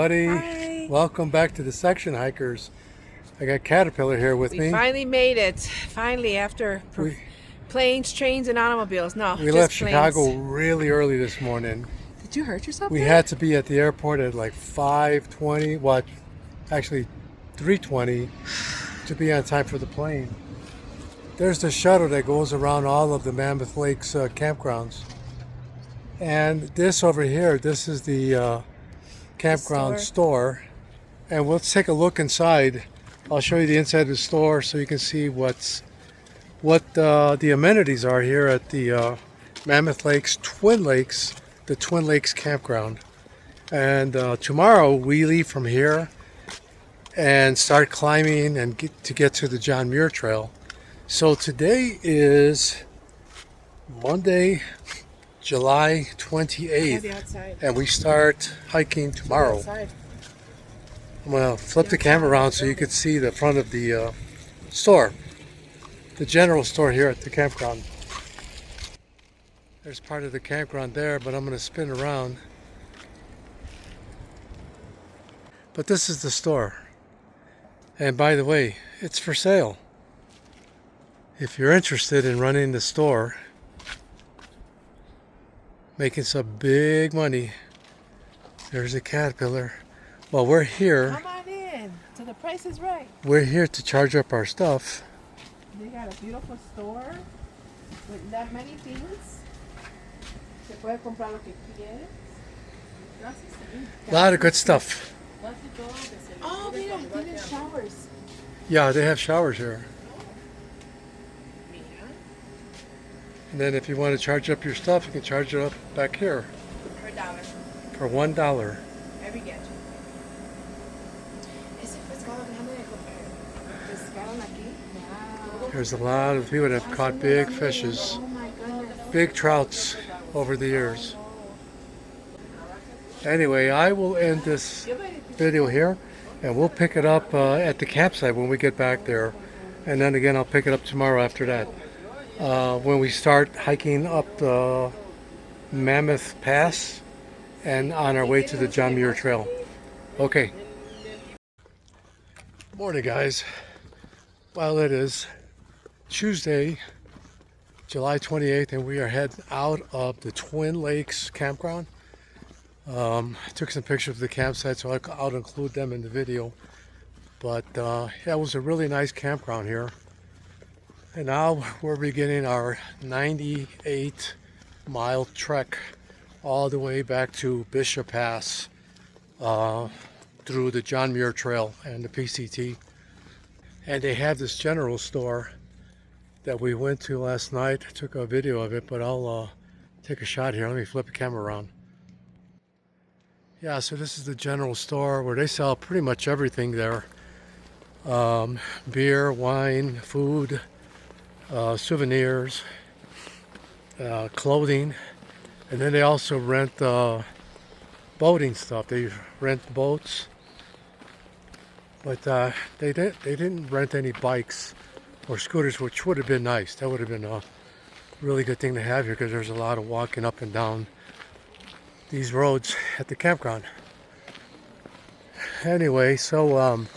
everybody. Hi. Welcome back to the Section Hikers. I got Caterpillar here with me. We finally made it. Finally, after planes, trains, and automobiles. No, We just left planes. Chicago really early this morning. Did you hurt yourself? We had to be at the airport at like 5:20. What? Actually, 3:20 to be on time for the plane. There's the shuttle that goes around all of the Mammoth Lakes campgrounds. And this over here, this is the campground store. And we'll take a look inside. I'll show you the inside of the store so you can see what the amenities are here at the Mammoth Lakes, the Twin Lakes campground. And tomorrow we leave from here and start climbing and get to the John Muir Trail. So today is Monday, July 28th, and we start hiking tomorrow. I'm going to flip the camera around so you can see the front of the store, the general store here at the campground. There's part of the campground there, but I'm going to spin around. But this is the store. And by the way, it's for sale. If you're interested in running the store, making some big money, there's a Caterpillar. Well, we're here. Come on in. So the price is right. We're here to charge up our stuff. They got a beautiful store with that many things. Se puede comprar lo que quieres. A lot of good stuff. Oh, mira, tienen showers. Yeah, they have showers here. And then if you want to charge up your stuff, you can charge it up back here. For $1. For $1. Every gadget. Ese pescado grande de pescaron aquí. Wow. There's a lot of people that have caught big fishes, Oh my goodness. big trouts over the years. Anyway, I will end this video here, and we'll pick it up at the campsite when we get back there. And then again, I'll pick it up tomorrow after that. When we start hiking up the Mammoth Pass and on our way to the John Muir Trail. Okay. Morning, guys. Well, it is Tuesday, July 28th, and we are heading out of the Twin Lakes campground. I took some pictures of the campsite, so I'll include them in the video. But yeah, it was a really nice campground here. And now we're beginning our 98-mile trek all the way back to Bishop Pass through the John Muir Trail and the PCT. And they have this general store that we went to last night. I took a video of it, but I'll take a shot here. Let me flip the camera around. Yeah, so this is the general store where they sell pretty much everything there. Beer, wine, food, souvenirs, clothing, and then they also rent boating stuff. They rent boats, but they didn't rent any bikes or scooters, which would have been nice. That would have been a really good thing to have here because there's a lot of walking up and down these roads at the campground. Anyway, so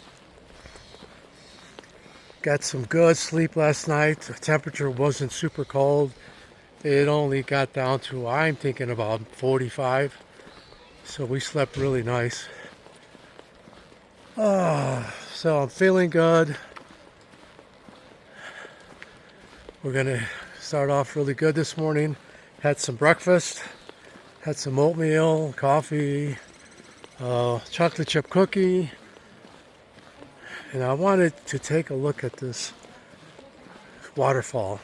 got some good sleep last night. The temperature wasn't super cold. It only got down to, I'm thinking, about 45. So we slept really nice. So I'm feeling good. We're gonna start off really good this morning. Had some breakfast. Had some oatmeal, coffee, chocolate chip cookie. And I wanted to take a look at this waterfall.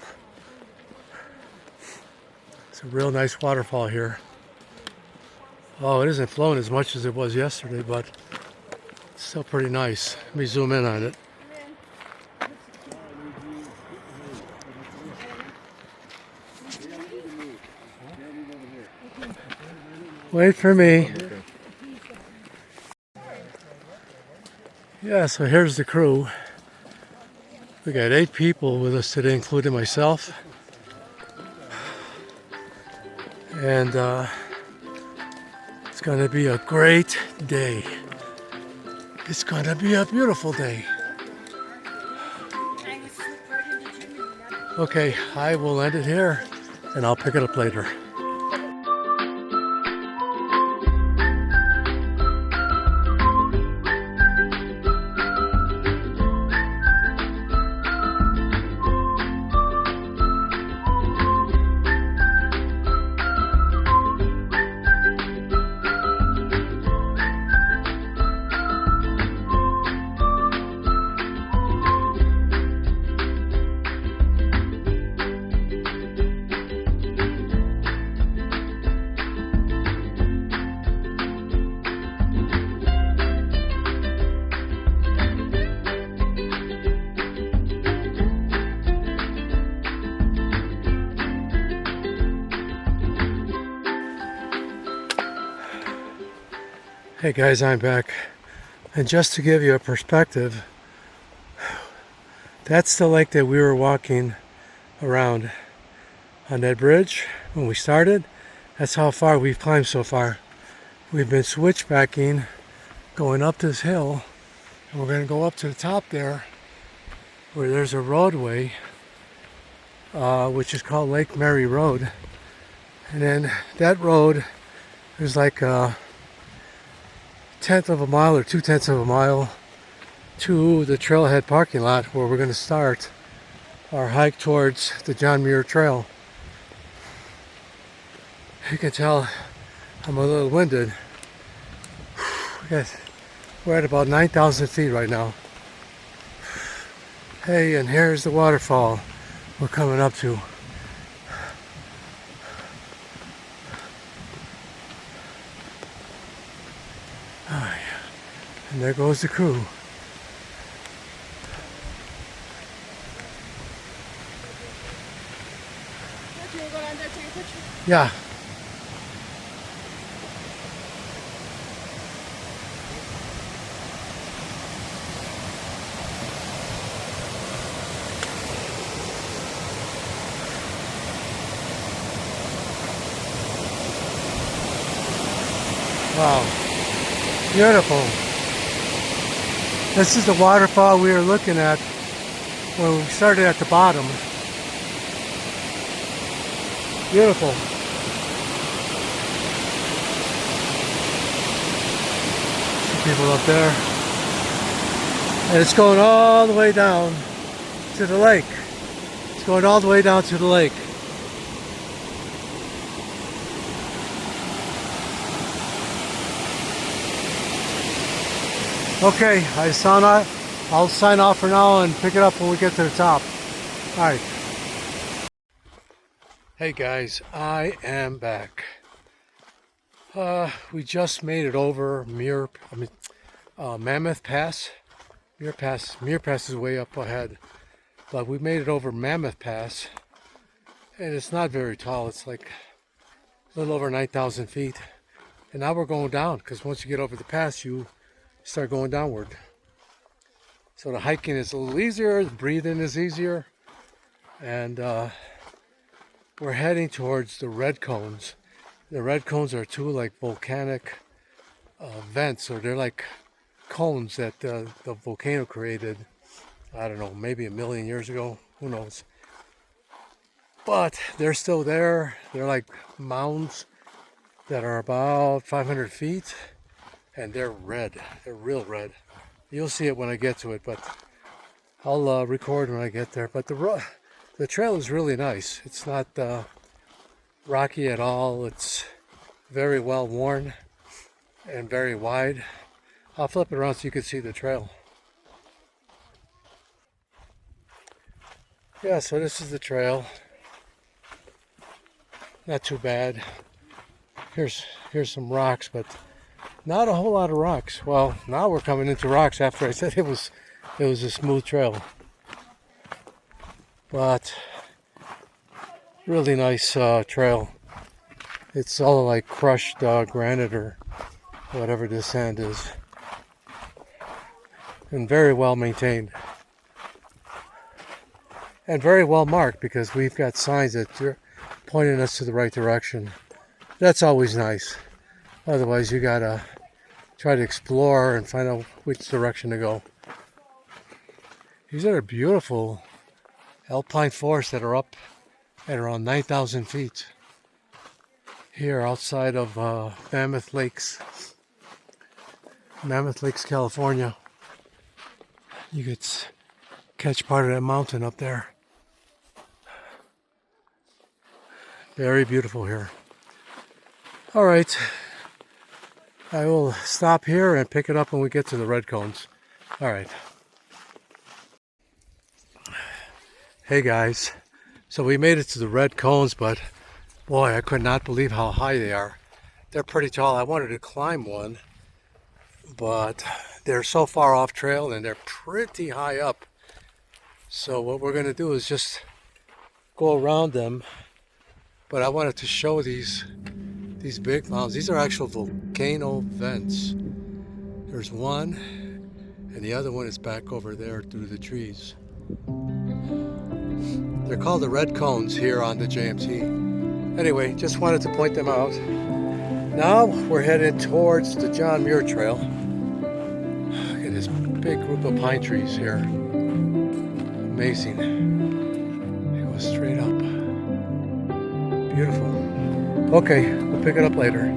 It's a real nice waterfall here. Oh, it isn't flowing as much as it was yesterday, but it's still pretty nice. Let me zoom in on it. Wait for me. Yeah, so here's the crew. We got 8 people with us today, including myself. And it's going to be a great day. It's gonna be a beautiful day. Okay, I will end it here and I'll pick it up later. Hey guys, I'm back. And just to give you a perspective, that's the lake that we were walking around on that bridge when we started. That's how far we've climbed so far. We've been switchbacking, going up this hill, and we're going to go up to the top there where there's a roadway, which is called Lake Mary Road. And then that road is like a tenth of a mile or 2/10 of a mile to the trailhead parking lot where we're going to start our hike towards the JMT Trail. You can tell I'm a little winded. Yes, we're at about 9,000 feet right now. Hey, and here's the waterfall we're coming up to. Oh, yeah. And there goes the crew. Yeah. Wow. Beautiful. This is the waterfall we were looking at when we started at the bottom. Beautiful. Some people up there. And it's going all the way down to the lake. It's going all the way down to the lake. Okay, I'll sign off for now and pick it up when we get to the top. All right. Hey guys, I am back. We just made it over Mammoth Pass. Muir Pass is way up ahead, but we made it over Mammoth Pass, and it's not very tall. It's like a little over 9,000 feet, and now we're going down because once you get over the pass, you start going downward. So the hiking is a little easier, the breathing is easier, and we're heading towards the red cones. The red cones are two like volcanic vents, or they're like cones that the volcano created, I don't know, maybe 1 million years ago, who knows. But they're still there. They're like mounds that are about 500 feet, and they're red. They're real red. You'll see it when I get to it, but I'll record when I get there. But the trail is really nice. It's not rocky at all. It's very well worn and very wide. I'll flip it around so you can see the trail. Yeah, so this is the trail. Not too bad. Here's some rocks, but not a whole lot of rocks. Well, now we're coming into rocks after I said it was a smooth trail. But really nice trail. It's all like crushed granite or whatever this sand is. And very well maintained. And very well marked because we've got signs that are pointing us to the right direction. That's always nice. Otherwise you gotta try to explore and find out which direction to go. These are beautiful alpine forests that are up at around 9,000 feet here outside of Mammoth Lakes, California. You could catch part of that mountain up there. Very beautiful here. All right, I will stop here and pick it up when we get to the red cones. All right. Hey guys, so we made it to the red cones, but boy, I could not believe how high they are. They're pretty tall. I wanted to climb one, but they're so far off trail and they're pretty high up. So what we're going to do is just go around them. But I wanted to show these big mountains. These are actual volcano vents. There's one, and the other one is back over there through the trees. They're called the red cones here on the JMT. Anyway, just wanted to point them out. Now we're headed towards the John Muir Trail. Look at this big group of pine trees here. Amazing. It goes straight up. Beautiful. Okay, we'll pick it up later.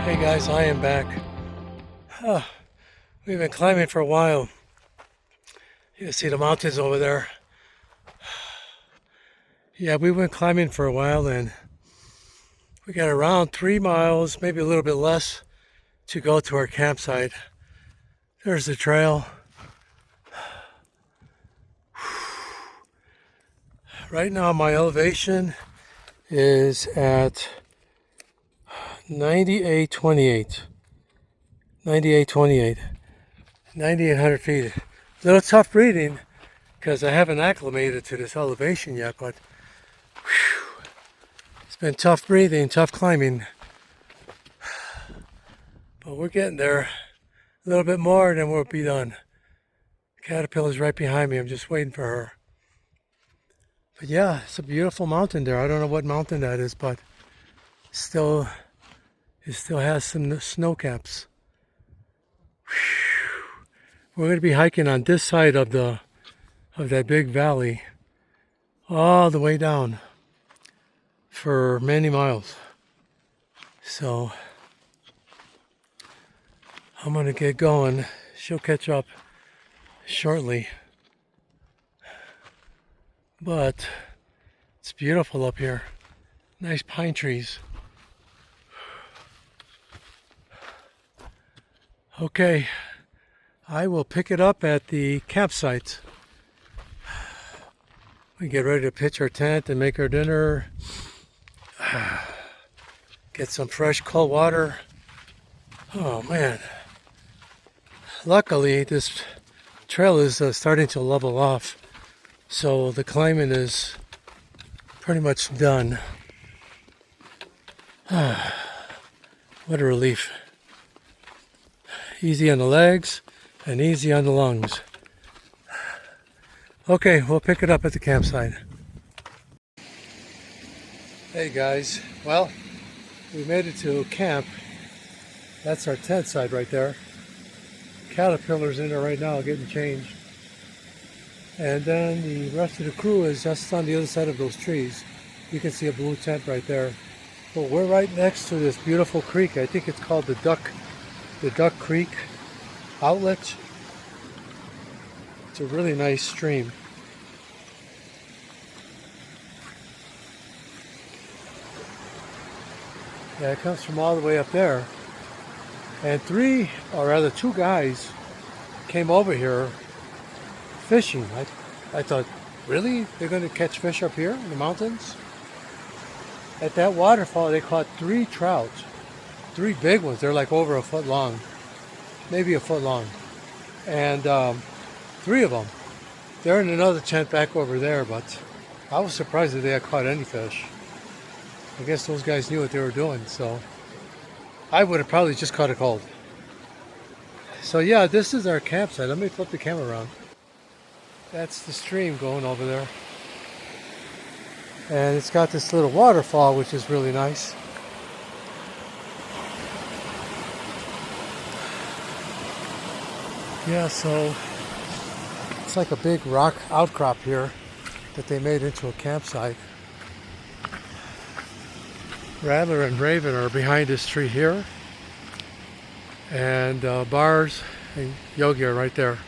Hey guys, I am back. We've been climbing for a while. You can see the mountains over there. Yeah, we went climbing for a while and we got around 3 miles, maybe a little bit less, to go to our campsite. There's the trail. Right now my elevation is at 9828, 9,800 feet. A little tough breathing because I haven't acclimated to this elevation yet, but whew, it's been tough breathing, tough climbing. But we're getting there. A little bit more and then we'll be done. Caterpillar's right behind me. I'm just waiting for her. But yeah, it's a beautiful mountain there. I don't know what mountain that is, but still, it still has some snow caps. Whew. We're going to be hiking on this side of that big valley, all the way down for many miles. So I'm going to get going. She'll catch up shortly. But it's beautiful up here. Nice pine trees. Okay, I will pick it up at the campsite. We get ready to pitch our tent and make our dinner. Get some fresh cold water. Oh man. Luckily, this trail is starting to level off. So the climbing is pretty much done. What a relief. Easy on the legs and easy on the lungs. Okay, we'll pick it up at the campsite. Hey guys, well, we made it to camp. That's our tent site right there. Caterpillar's in there right now getting changed. And then the rest of the crew is just on the other side of those trees. You can see a blue tent right there. But we're right next to this beautiful creek. I think it's called the Duck Creek outlet. It's a really nice stream. Yeah, it comes from all the way up there. And three, or rather two guys came over here fishing. I thought, really? They're going to catch fish up here in the mountains? At that waterfall, they caught 3 trout. 3 big ones. They're like over a foot long. Maybe a foot long. And 3 of them. They're in another tent back over there, but I was surprised that they had caught any fish. I guess those guys knew what they were doing, so I would have probably just caught a cold. So yeah, this is our campsite. Let me flip the camera around. That's the stream going over there. And it's got this little waterfall, which is really nice. Yeah, so it's like a big rock outcrop here that they made into a campsite. Rattler and Raven are behind this tree here. And Bars and Yogi are right there.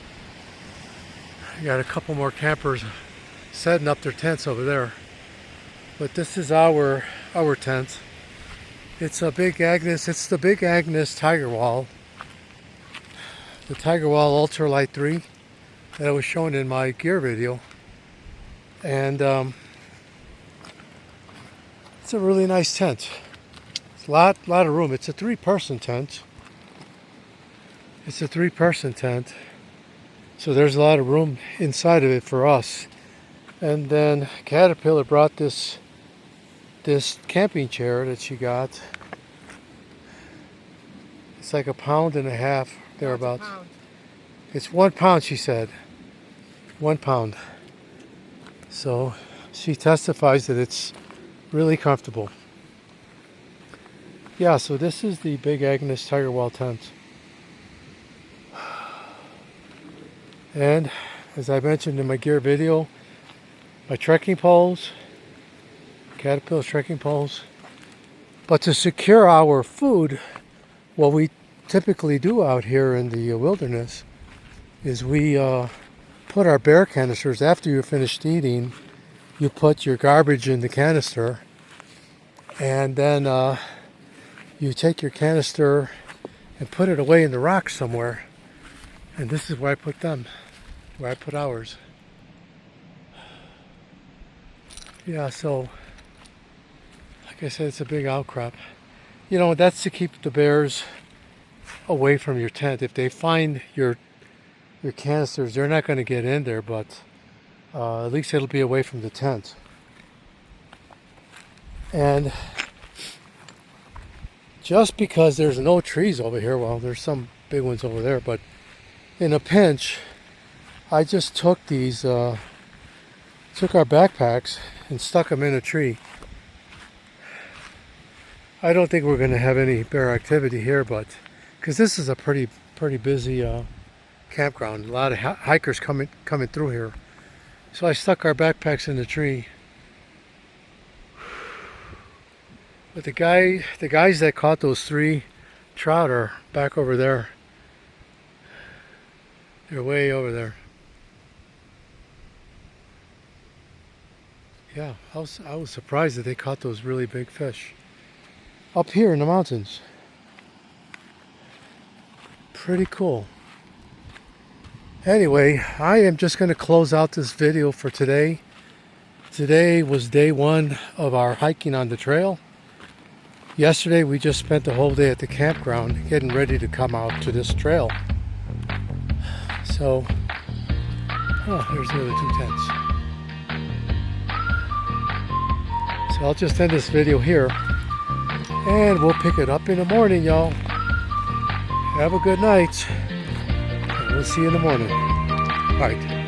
You got a couple more campers setting up their tents over there. But this is our tent. It's a Big Agnes. It's the Big Agnes Tiger Wall. The Tiger Wall Ultralight 3 that I was showing in my gear video. And it's a really nice tent. It's a lot of room. It's a 3-person tent. It's a 3-person tent. So there's a lot of room inside of it for us. And then Caterpillar brought this camping chair that she got. It's like 1.5 pounds thereabouts. It's 1 pound, she said. 1 pound. So she testifies that it's really comfortable. Yeah, so this is the Big Agnes Tiger Wall tent. And as I mentioned in my gear video, my trekking poles, Caterpillar trekking poles. But to secure our food, what we typically do out here in the wilderness is we put our bear canisters, after you're finished eating, you put your garbage in the canister, and then you take your canister and put it away in the rocks somewhere. And this is where I put them, where I put ours. Yeah, so like I said, it's a big outcrop. You know, that's to keep the bears away from your tent. If they find your canisters, they're not going to get in there, but at least it'll be away from the tent. And just because there's no trees over here, well, there's some big ones over there, but in a pinch, I just took our backpacks and stuck them in a tree. I don't think we're going to have any bear activity here, but because this is a pretty busy campground, a lot of hikers coming through here. So I stuck our backpacks in the tree. But the guys that caught those 3 trout are back over there. They're way over there. Yeah, I was surprised that they caught those really big fish up here in the mountains. Pretty cool. Anyway, I am just going to close out this video for today. Today was day 1 of our hiking on the trail. Yesterday we just spent the whole day at the campground getting ready to come out to this trail. So, there's the other 2 tents. So I'll just end this video here, and we'll pick it up in the morning, y'all. Have a good night, and we'll see you in the morning. All right.